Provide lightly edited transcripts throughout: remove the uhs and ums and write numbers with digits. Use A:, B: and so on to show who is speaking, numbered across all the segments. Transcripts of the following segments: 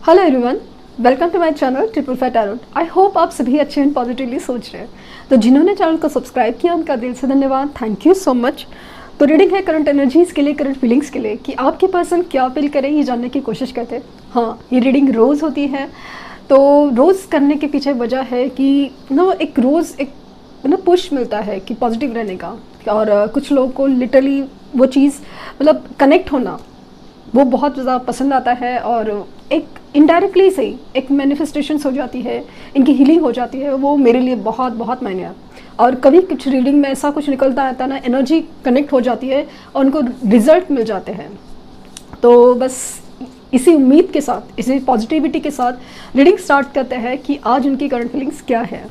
A: Hello everyone, welcome to my channel triple fat tarot. I hope आप सभी अच्छे and positively सोच रहे हैं। तो जिन्होंने चैनल को सब्सक्राइब किया उनका दिल से धन्यवाद, थैंक यू सो मच। तो रीडिंग है करंट एनर्जीज के लिए, करंट फीलिंग्स के लिए कि आपके पर्सन क्या फील करे ये जानने की कोशिश करते हैं। हाँ, ये रीडिंग रोज़ होती है। तो रोज़ करने के पीछे वजह है कि एक रोज़ एक पुश मिलता है कि पॉजिटिव रहने का। और कुछ लोगों को लिटरली वो चीज़ कनेक्ट होना वो बहुत ज़्यादा पसंद आता है और एक इनडायरेक्टली से एक मैनिफेस्टेशंस हो जाती है, इनकी हीलिंग हो जाती है। वो मेरे लिए बहुत बहुत मायने है। और कभी कुछ रीडिंग में ऐसा कुछ निकलता आता ना, एनर्जी कनेक्ट हो जाती है और उनको रिजल्ट मिल जाते हैं। तो बस इसी उम्मीद के साथ, इसी पॉजिटिविटी के साथ रीडिंग स्टार्ट करते हैं कि आज उनकी करंट फीलिंग्स क्या है।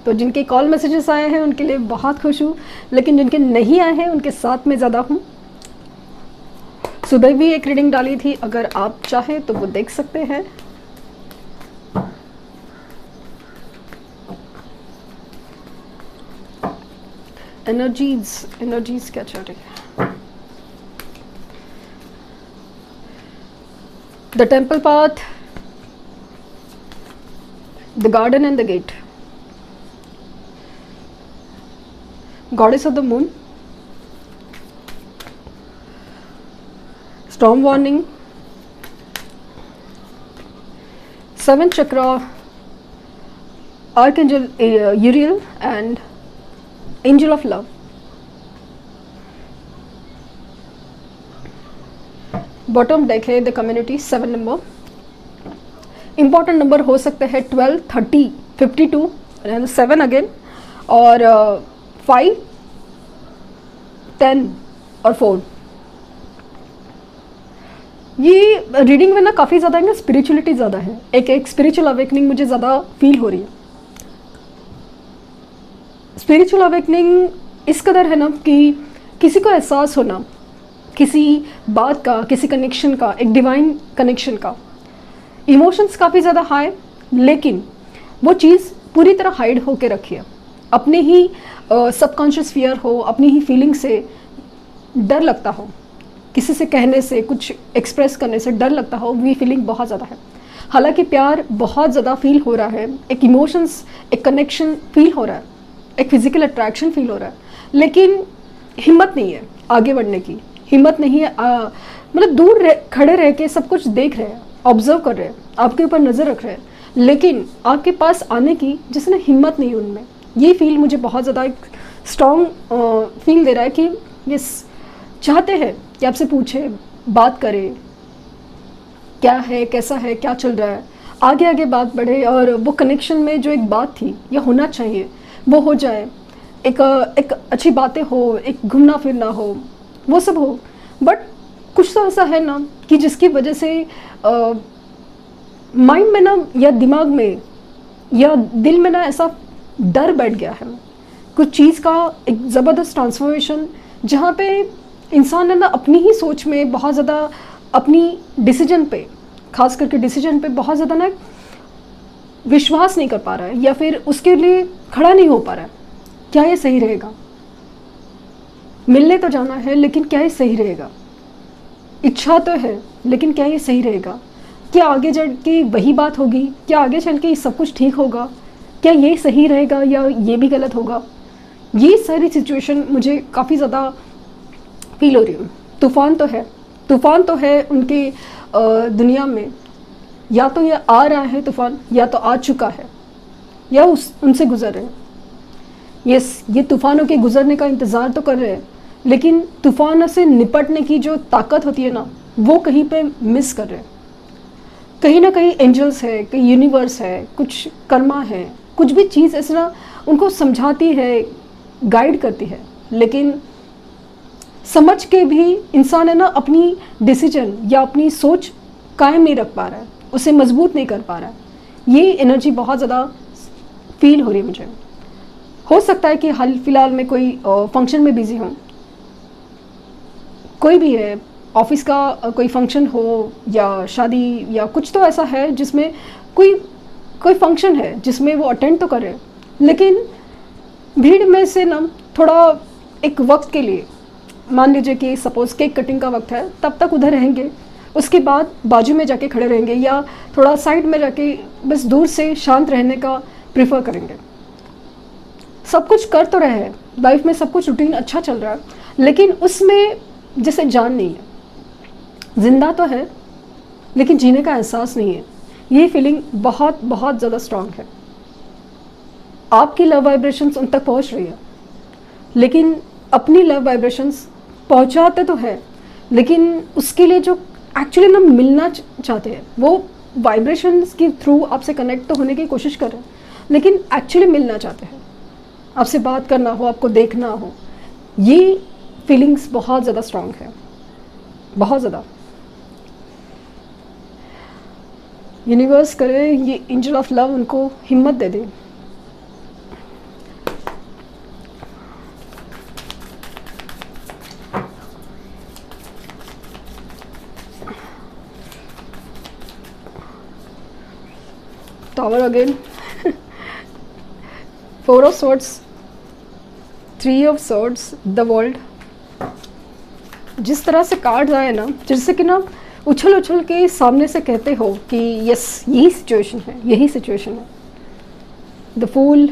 A: तो जिनके कॉल मैसेजेस आए हैं उनके लिए बहुत खुश हूँ, लेकिन जिनके नहीं आए हैं उनके साथ में ज़्यादा हूँ। सुबह भी एक रीडिंग डाली थी, अगर आप चाहें तो वो देख सकते हैं। एनर्जीज क्या चल रही है। The temple path, the garden and the gate, goddess of the moon, storm warning, 7th chakra, archangel Uriel and angel of love. Bottom deck है the community, 7 number. Important number हो सकते हैं 12, 30, 52, 7 अगेन, और 5, 10 और 4। ये रीडिंग में ना काफ़ी ज़्यादा है ना, स्पिरिचुअलिटी ज़्यादा है। एक स्पिरिचुअल अवेकनिंग मुझे ज़्यादा फील हो रही है। स्पिरिचुअल अवेकनिंग इस कदर है ना कि किसी को एहसास होना किसी बात का, किसी कनेक्शन का, एक डिवाइन कनेक्शन का। इमोशंस काफ़ी ज़्यादा हाई, लेकिन वो चीज़ पूरी तरह हाइड होके रखी है। अपने ही सबकॉन्शियस फियर हो, अपनी ही फीलिंग से डर लगता हो, किसी से कहने से, कुछ एक्सप्रेस करने से डर लगता हो, वो फीलिंग बहुत ज़्यादा है। हालांकि प्यार बहुत ज़्यादा फील हो रहा है, एक इमोशंस, एक कनेक्शन फील हो रहा है, एक फिजिकल अट्रैक्शन फील हो रहा है, लेकिन हिम्मत नहीं है आगे बढ़ने की। हिम्मत नहीं है, दूर खड़े रह के सब कुछ देख रहे हैं, ऑब्जर्व कर रहे हैं, आपके ऊपर नज़र रख रहे हैं, लेकिन आपके पास आने की जिसने हिम्मत नहीं उनमें। ये फील मुझे बहुत ज़्यादा एक स्ट्रॉन्ग फील दे रहा है कि ये चाहते हैं कि आपसे पूछे, बात करे, क्या है, कैसा है, क्या चल रहा है, आगे आगे बात बढ़े और वो कनेक्शन में जो एक बात थी या होना चाहिए वो हो जाए। एक अच्छी बातें हो, एक घूमना फिरना हो, वो सब हो। बट कुछ तो ऐसा है ना कि जिसकी वजह से माइंड में ना, या दिमाग में या दिल में ना ऐसा डर बैठ गया है कुछ चीज़ का, एक ज़बरदस्त ट्रांसफॉर्मेशन, जहाँ पे इंसान है ना अपनी ही सोच में बहुत ज़्यादा, अपनी डिसीजन पे, खास करके डिसीजन पे बहुत ज़्यादा ना विश्वास नहीं कर पा रहा है, या फिर उसके लिए खड़ा नहीं हो पा रहा है। क्या ये सही रहेगा? मिलने तो जाना है, लेकिन क्या ये सही रहेगा? इच्छा तो है, लेकिन क्या ये सही रहेगा? क्या आगे चल के वही बात होगी? क्या आगे चल के सब कुछ ठीक होगा? क्या ये सही रहेगा या ये भी गलत होगा? ये सारी सिचुएशन मुझे काफ़ी ज़्यादा फील हो रही है। तूफ़ान तो है उनके दुनिया में। या तो ये आ रहा है तूफ़ान, या तो आ चुका है, या उनसे गुजर रहे हैं। ये तूफ़ानों के गुजरने का इंतज़ार तो कर रहे हैं, लेकिन तूफ़ानों से निपटने की जो ताकत होती है ना, वो कहीं पे मिस कर रहे हैं। कहीं ना कहीं एंजल्स है, कहीं यूनिवर्स है, कुछ कर्मा है, कुछ भी चीज़ ऐसे ना उनको समझाती है, गाइड करती है, लेकिन समझ के भी इंसान है ना अपनी डिसीजन या अपनी सोच कायम नहीं रख पा रहा है, उसे मजबूत नहीं कर पा रहा है। ये एनर्जी बहुत ज़्यादा फील हो रही है मुझे। हो सकता है कि हाल फिलहाल में कोई फंक्शन में बिजी हूँ, कोई भी है, ऑफिस का कोई फंक्शन हो या शादी या कुछ तो ऐसा है जिसमें कोई फंक्शन है जिसमें वो अटेंड तो कर रहे हैं, लेकिन भीड़ में से ना थोड़ा एक वक्त के लिए, मान लीजिए कि सपोज़ केक कटिंग का वक्त है, तब तक उधर रहेंगे, उसके बाद बाजू में जाके खड़े रहेंगे या थोड़ा साइड में जाके बस दूर से शांत रहने का प्रेफर करेंगे। सब कुछ कर तो रहे हैं, लाइफ में सब कुछ रूटीन अच्छा चल रहा है, लेकिन उसमें जैसे जान नहीं है, जिंदा तो है लेकिन जीने का एहसास नहीं है। ये फीलिंग बहुत बहुत ज़्यादा स्ट्रांग है। आपकी लव वाइब्रेशंस उन तक पहुंच रही है, लेकिन अपनी लव वाइब्रेशंस पहुंचाते तो है, लेकिन उसके लिए जो एक्चुअली ना मिलना चाहते हैं, वो वाइब्रेशंस के थ्रू आपसे कनेक्ट तो होने की कोशिश कर रहे हैं, लेकिन एक्चुअली मिलना चाहते हैं, आपसे बात करना हो, आपको देखना हो। ये फीलिंग्स बहुत ज़्यादा स्ट्रांग है, बहुत ज़्यादा। यूनिवर्स करे ये एंजल ऑफ लव उनको हिम्मत दे दे। Tower again, 4 of Swords, 3 of Swords, the World। जिस तरह से कार्ड्स आए ना, जैसे कि ना उछल उछल के सामने से कहते हो कि यस यही सिचुएशन है, यही सिचुएशन है। द फूल,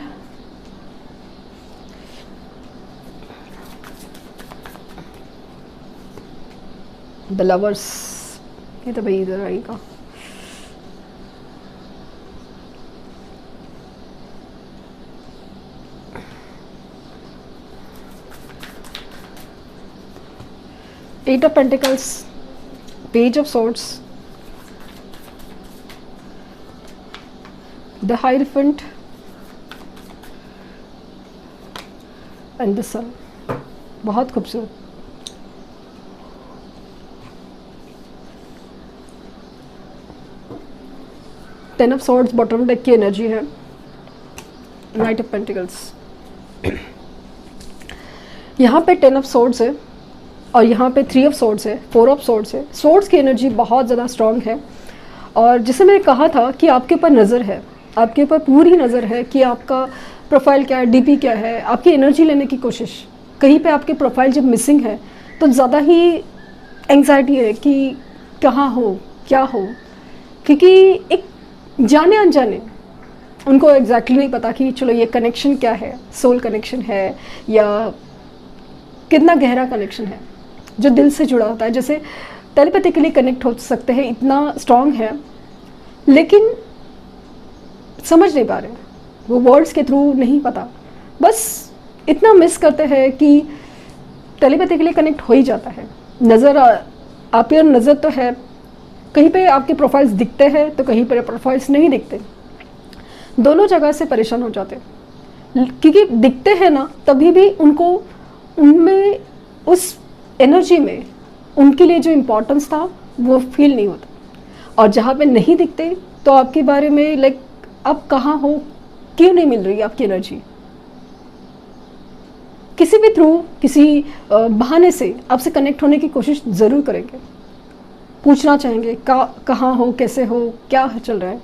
A: द लवर्स, ये तो भाई इधर आएगा। Eight of Pentacles, Page of Swords, the Hierophant and the Sun। बहुत खूबसूरत। Ten of Swords bottom deck की एनर्जी है। Knight of Pentacles, यहाँ पे 10 of Swords है और यहाँ पे 3 ऑफ सोर्ड्स है, 4 ऑफ सोर्ड्स है। सोर्ड्स की एनर्जी बहुत ज़्यादा स्ट्रॉन्ग है, और जैसे मैंने कहा था कि आपके ऊपर नज़र है, आपके ऊपर पूरी नज़र है कि आपका प्रोफाइल क्या है, डीपी क्या है। आपकी एनर्जी लेने की कोशिश, कहीं पे आपके प्रोफाइल जब मिसिंग है तो ज़्यादा ही एंग्जाइटी है कि कहाँ हो, क्या हो, क्योंकि एक जाने अनजाने उनको एग्जैक्टली नहीं पता कि चलो ये कनेक्शन क्या है, सोल कनेक्शन है या कितना गहरा कनेक्शन है जो दिल से जुड़ा होता है। जैसे टेलीपैथिकली कनेक्ट हो सकते हैं, इतना स्ट्रॉन्ग है, लेकिन समझ नहीं पा रहे, वो वर्ड्स के थ्रू नहीं पता, बस इतना मिस करते हैं कि टेलीपैथिकली कनेक्ट हो ही जाता है। नज़र आपकी नज़र तो है, कहीं पे आपके प्रोफाइल्स दिखते हैं तो कहीं पर प्रोफाइल्स नहीं दिखते, दोनों जगह से परेशान हो जाते हैं, क्योंकि दिखते हैं ना तभी भी उनको उनमें उस एनर्जी में उनके लिए जो इम्पोर्टेंस था वो फील नहीं होता, और जहाँ पे नहीं दिखते तो आपके बारे में लाइक आप कहाँ हो, क्यों नहीं मिल रही आपकी एनर्जी। किसी भी थ्रू, किसी बहाने से आपसे कनेक्ट होने की कोशिश ज़रूर करेंगे, पूछना चाहेंगे कहाँ हो, कैसे हो, क्या चल रहा है,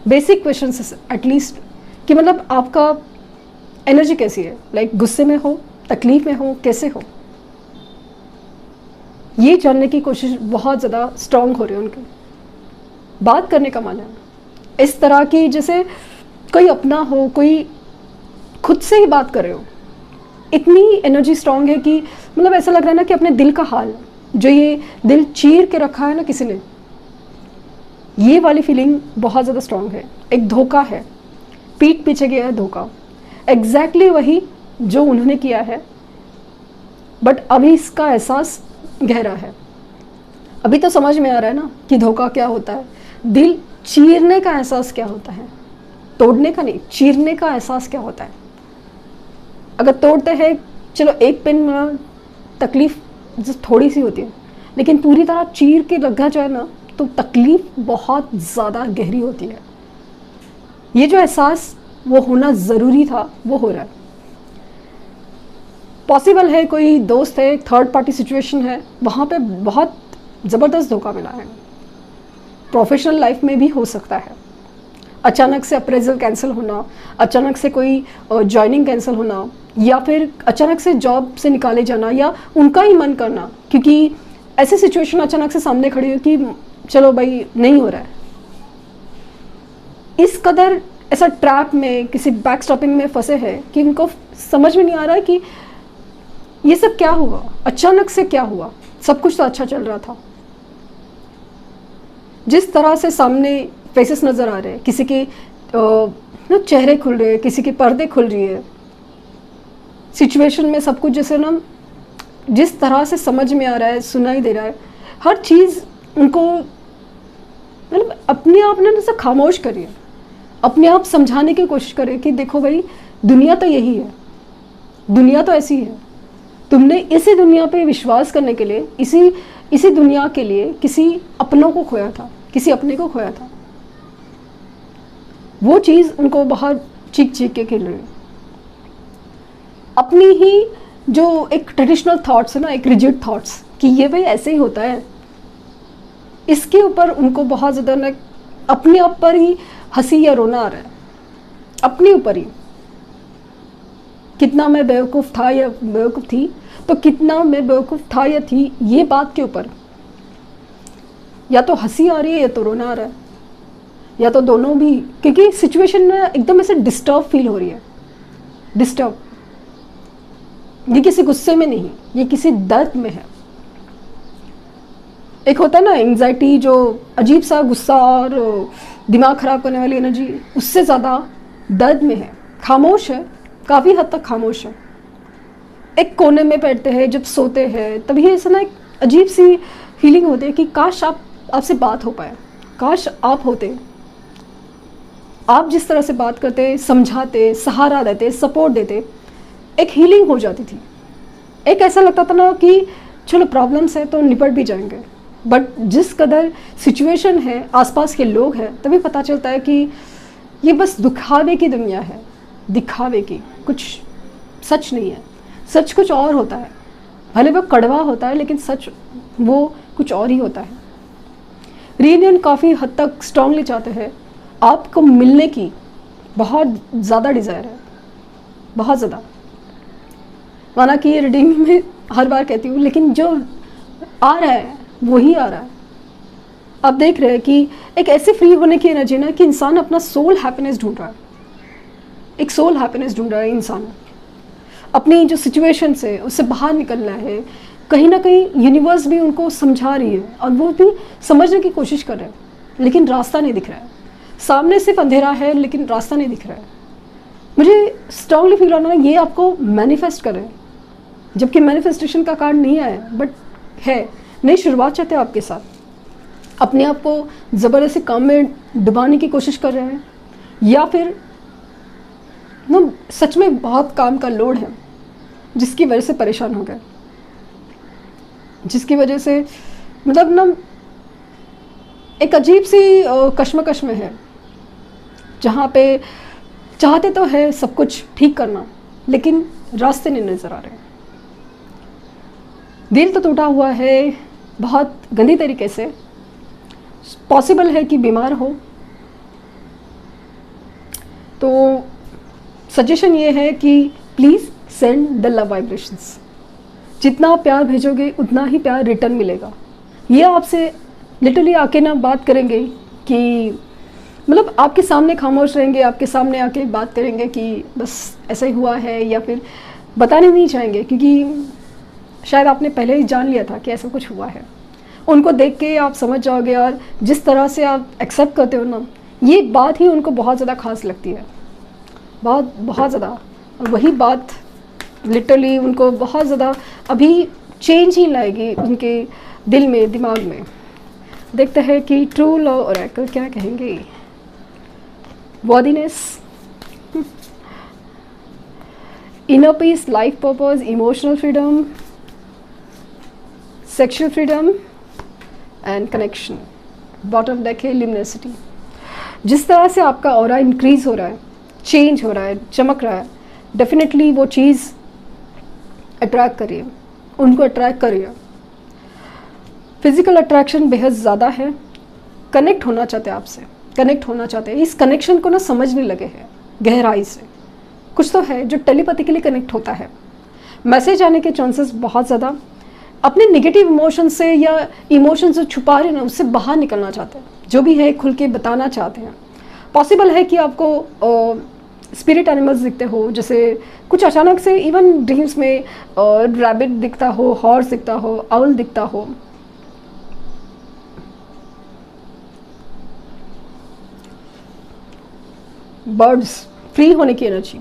A: बेसिक क्वेश्चंस एटलीस्ट, कि मतलब आपका एनर्जी कैसी है, लाइक गुस्से में हो, तकलीफ में हो, कैसे हो, ये जानने की कोशिश बहुत ज़्यादा स्ट्रॉन्ग हो रही है उनकी। बात करने का मन है इस तरह की जैसे कोई अपना हो, कोई खुद से ही बात कर रहे हो, इतनी एनर्जी स्ट्रॉन्ग है कि मतलब ऐसा लग रहा है ना कि अपने दिल का हाल, जो ये दिल चीर के रखा है ना किसी ने, ये वाली फीलिंग बहुत ज़्यादा स्ट्रॉन्ग है। एक धोखा है, पीठ पीछे गया है धोखा, एग्जैक्टली वही जो उन्होंने किया है, बट अभी इसका एहसास गहरा है। अभी तो समझ में आ रहा है ना कि धोखा क्या होता है, दिल चीरने का एहसास क्या होता है, तोड़ने का नहीं, चीरने का एहसास क्या होता है। अगर तोड़ते हैं चलो एक पेन में तकलीफ थोड़ी सी होती है, लेकिन पूरी तरह चीर के लगा जाए ना तो तकलीफ बहुत ज़्यादा गहरी होती है। ये जो एहसास वो होना ज़रूरी था वो हो रहा है। पॉसिबल है कोई दोस्त है, थर्ड पार्टी सिचुएशन है, वहाँ पे बहुत ज़बरदस्त धोखा मिला है। प्रोफेशनल लाइफ में भी हो सकता है, अचानक से अप्रेजल कैंसिल होना, अचानक से कोई जॉइनिंग कैंसिल होना, या फिर अचानक से जॉब से निकाले जाना, या उनका ही मन करना, क्योंकि ऐसी सिचुएशन अचानक से सामने खड़ी हो कि चलो भाई नहीं हो रहा है। इस कदर ऐसा ट्रैप में, किसी बैक स्टॉपिंग में फंसे हैं कि उनको समझ में नहीं आ रहा है कि ये सब क्या हुआ, अचानक से क्या हुआ। सब कुछ तो अच्छा चल रहा था। जिस तरह से सामने फेसेस नज़र आ रहे हैं, किसी के चेहरे खुल रहे हैं, किसी के पर्दे खुल रही है, सिचुएशन में सब कुछ जैसे ना जिस तरह से समझ में आ रहा है, सुनाई दे रहा है, हर चीज़ उनको मतलब अपने आप ना जैसे खामोश करिए, अपने आप समझाने की कोशिश करें कि देखो भाई, दुनिया तो यही है, दुनिया तो ऐसी है। तुमने इसी दुनिया पे विश्वास करने के लिए, इसी दुनिया के लिए किसी अपनों को खोया था, किसी अपने को खोया था। वो चीज़ उनको बाहर चीख चीख के खेल रही है। अपनी ही जो एक ट्रेडिशनल थॉट्स है ना, एक रिजिड थॉट्स कि ये भाई ऐसे ही होता है, इसके ऊपर उनको बहुत ज़्यादा ना अपने आप पर ही हंसी या रोना आ रहा है, अपने ऊपर ही। कितना मैं बेवकूफ़ था या बेवकूफ़ थी, तो कितना मैं बेवकूफ़ था या थी, ये बात के ऊपर या तो हंसी आ रही है या तो रोना आ रहा है, या तो दोनों भी। क्योंकि सिचुएशन में एकदम ऐसे डिस्टर्ब फील हो रही है। डिस्टर्ब, ये किसी गुस्से में नहीं, ये किसी दर्द में है। एक होता है ना एंग्जाइटी, जो अजीब सा गुस्सा और दिमाग ख़राब करने वाली एनर्जी, उससे ज़्यादा दर्द में है, खामोश है, काफ़ी हद तक खामोश है। एक कोने में बैठते हैं, जब सोते हैं तभी ऐसा ना एक अजीब सी फीलिंग होती है कि काश आपसे बात हो पाए, काश आप होते, आप जिस तरह से बात करते, समझाते, सहारा देते, सपोर्ट देते, एक हीलिंग हो जाती थी। एक ऐसा लगता था ना कि चलो प्रॉब्लम्स है तो निपट भी जाएंगे, बट जिस कदर सिचुएशन है, आसपास के लोग हैं, तभी पता चलता है कि ये बस दिखावे की दुनिया है, दिखावे की, कुछ सच नहीं है। सच कुछ और होता है, भले वो कड़वा होता है, लेकिन सच वो कुछ और ही होता है। रीयूनियन काफ़ी हद तक स्ट्रांगली चाहते हैं, आपको मिलने की बहुत ज़्यादा डिज़ायर है, बहुत ज़्यादा। माना कि ये रीडिंग में हर बार कहती हूँ, लेकिन जो आ रहा है वही आ रहा है। आप देख रहे हैं कि एक ऐसे फ्री होने की एनर्जी ना कि इंसान अपना सोल हैप्पीनेस ढूंढ रहा है, एक सोल हैप्पीनेस ढूंढ रहा है इंसान। अपनी जो सिचुएशन है उससे बाहर निकलना है। कहीं ना कहीं यूनिवर्स भी उनको समझा रही है और वो भी समझने की कोशिश कर रहे हैं, लेकिन रास्ता नहीं दिख रहा है। सामने सिर्फ अंधेरा है, लेकिन रास्ता नहीं दिख रहा है। मुझे स्ट्रांगली फील होना ये आपको मैनिफेस्ट करें, जबकि मैनिफेस्टेशन का कार्ड नहीं आया, बट है नई शुरुआत चाहते हैं आपके साथ। अपने आप को ज़बरदस्ती काम में डुबाने की कोशिश कर रहे हैं, या फिर ना सच में बहुत काम का लोड है जिसकी वजह से परेशान हो गए, जिसकी वजह से मतलब ना एक अजीब सी कश्मकश में है, जहाँ पे चाहते तो है सब कुछ ठीक करना, लेकिन रास्ते नहीं नज़र आ रहे। दिल तो टूटा हुआ है बहुत गंदी तरीके से। पॉसिबल है कि बीमार हो, तो सजेशन ये है कि please send the love vibrations. जितना प्यार भेजोगे उतना ही प्यार रिटर्न मिलेगा। ये आपसे लिटरली आके ना बात करेंगे कि मतलब आपके सामने खामोश रहेंगे, आपके सामने आके बात करेंगे कि बस ऐसा ही हुआ है, या फिर बताने नहीं चाहेंगे क्योंकि शायद आपने पहले ही जान लिया था कि ऐसा कुछ हुआ है। उनको देख के आप समझ जाओगे, और जिस तरह से आप एक्सेप्ट करते हो ना, ये बात ही उनको बहुत ज़्यादा खास लगती है, बहुत बहुत ज़्यादा। और वही बात लिटरली उनको बहुत ज़्यादा अभी चेंज ही लाएगी उनके दिल में, दिमाग में। देखते हैं कि ट्रू लव ओरेकल क्या कहेंगे। Worthiness, inner peace, life purpose, emotional freedom, sexual freedom and connection. Bottom deck है ल्यूमिनोसिटी। जिस तरह से आपका ऑरा इंक्रीज हो रहा है, चेंज हो रहा है, चमक रहा है, डेफिनेटली वो चीज़ अट्रैक्ट करिए, उनको अट्रैक्ट करिए। फिजिकल अट्रैक्शन बेहद ज़्यादा है। कनेक्ट होना चाहते हैं आपसे, कनेक्ट होना चाहते हैं। इस कनेक्शन को ना समझने लगे हैं गहराई से। कुछ तो है जो टेलीपैथिकली कनेक्ट होता है। मैसेज आने के चांसेस बहुत ज़्यादा। अपने नेगेटिव इमोशन से या इमोशन जो छुपा रहे हैं ना, उससे बाहर निकलना चाहते हैं, जो भी है खुल के बताना चाहते हैं। पॉसिबल है कि आपको स्पिरिट एनिमल्स दिखते हो, जैसे कुछ अचानक से इवन ड्रीम्स में रैबिट दिखता हो, हॉर्स दिखता हो, आउल दिखता हो। बर्ड्स फ्री होने की एनर्जी,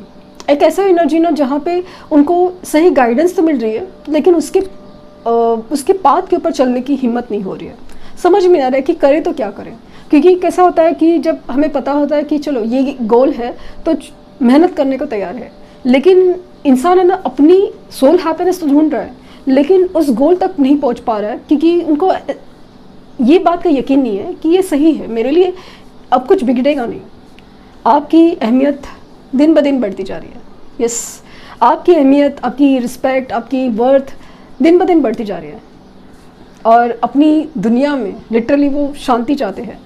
A: एक ऐसा एनर्जी ना जहाँ पे उनको सही गाइडेंस तो मिल रही है, लेकिन उसके पाथ के ऊपर चलने की हिम्मत नहीं हो रही है। समझ में आ रहा है कि करें तो क्या करें, क्योंकि कैसा होता है कि जब हमें पता होता है कि चलो ये गोल है तो मेहनत करने को तैयार है, लेकिन इंसान है ना अपनी सोल हैप्पीनेस तो ढूंढ रहा है, लेकिन उस गोल तक नहीं पहुंच पा रहा है, क्योंकि उनको ये बात का यकीन नहीं है कि ये सही है मेरे लिए, अब कुछ बिगड़ेगा नहीं। आपकी अहमियत दिन ब दिन बढ़ती जा रही है। यस, आपकी अहमियत, आपकी रिस्पेक्ट, आपकी वर्थ दिन ब दिन बढ़ती जा रही है, और अपनी दुनिया में लिटरली वो शांति चाहते हैं।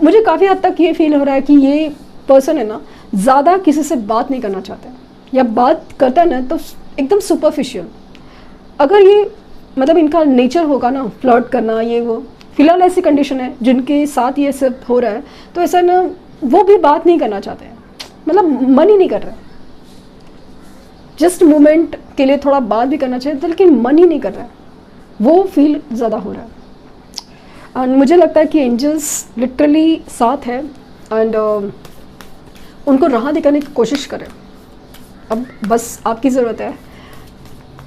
A: मुझे काफ़ी हद तक ये फील हो रहा है कि ये पर्सन है ना ज़्यादा किसी से बात नहीं करना चाहते, या बात करता है ना तो एकदम सुपरफिशियल। अगर ये मतलब इनका नेचर होगा ना फ्लर्ट करना, ये वो, फिलहाल ऐसी कंडीशन है जिनके साथ ये सब हो रहा है, तो ऐसा ना वो भी बात नहीं करना चाहते हैं, मतलब मन ही नहीं कर रहा है। जस्ट मोमेंट के लिए थोड़ा बात भी करना चाहिए, लेकिन मन ही नहीं कर रहा है, वो फील ज़्यादा हो रहा है। एंड मुझे लगता है कि एंजल्स लिटरली साथ है, एंड उनको राह दिखाने की कोशिश करें। अब बस आपकी ज़रूरत है,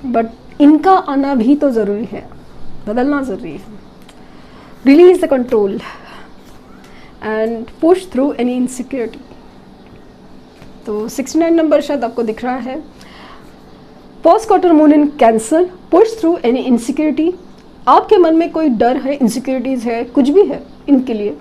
A: बट इनका आना भी तो ज़रूरी है, बदलना ज़रूरी है। Release the control and push through any insecurity. तो 69 नंबर शायद आपको दिख रहा है। Post quarter moon in cancer, push through any insecurity. आपके मन में कोई डर है, इनसिक्योरिटीज़ है, कुछ भी है इनके लिए,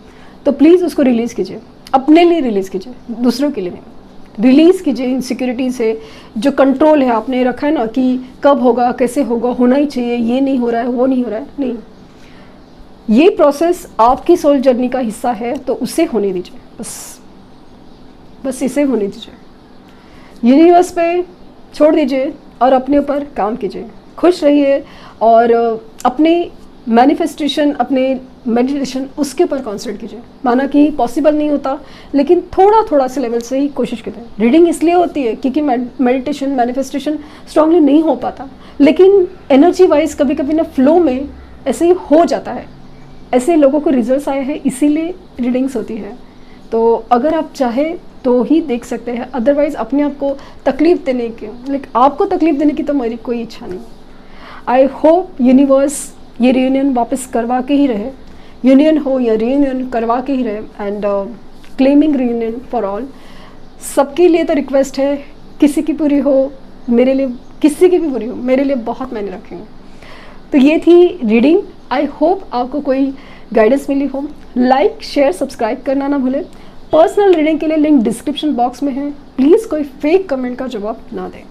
A: तो प्लीज़ उसको रिलीज़ कीजिए। अपने लिए रिलीज़ कीजिए, दूसरों के लिए नहीं। रिलीज़ कीजिए इनसिक्योरिटीज़ है, जो कंट्रोल है आपने रखा है ना कि कब होगा, कैसे होगा, होना ही चाहिए, ये नहीं हो रहा है, वो नहीं हो रहा है, नहीं। ये प्रोसेस आपकी सोल जर्नी का हिस्सा है, तो उसे होने दीजिए, बस इसे होने दीजिए। यूनिवर्स पे छोड़ दीजिए और अपने ऊपर काम कीजिए, खुश रहिए, और अपने मैनिफेस्टेशन, अपने मेडिटेशन, उसके ऊपर कॉन्सेंट्रेट कीजिए। माना कि पॉसिबल नहीं होता, लेकिन थोड़ा थोड़ा से लेवल से ही कोशिश कीजिए। रीडिंग इसलिए होती है क्योंकि मेडिटेशन, मैनिफेस्टेशन स्ट्रांगली नहीं हो पाता, लेकिन एनर्जी वाइज कभी कभी ना फ्लो में ऐसे ही हो जाता है। ऐसे लोगों को रिजल्ट्स आए हैं, इसीलिए रीडिंग्स होती है। तो अगर आप चाहे तो ही देख सकते हैं, अदरवाइज अपने आप को तकलीफ देने के, लाइक आपको तकलीफ देने की तो मेरी कोई इच्छा नहीं। आई होप यूनिवर्स ये रियूनियन वापस करवा के ही रहे, यूनियन हो या रियूनियन करवा के ही रहे, and claiming reunion for all. सबके लिए तो रिक्वेस्ट है, किसी की पूरी हो मेरे लिए, किसी की भी पूरी हो मेरे लिए बहुत मायने रखेंगे। तो ये थी रीडिंग। आई होप आपको कोई गाइडेंस मिली हो। लाइक, शेयर, सब्सक्राइब करना ना भूलें। पर्सनल रीडिंग के लिए लिंक डिस्क्रिप्शन बॉक्स में है। प्लीज़ कोई फेक कमेंट का जवाब ना दें।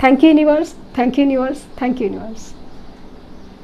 A: Thank you universe, thank you universe, thank you universe.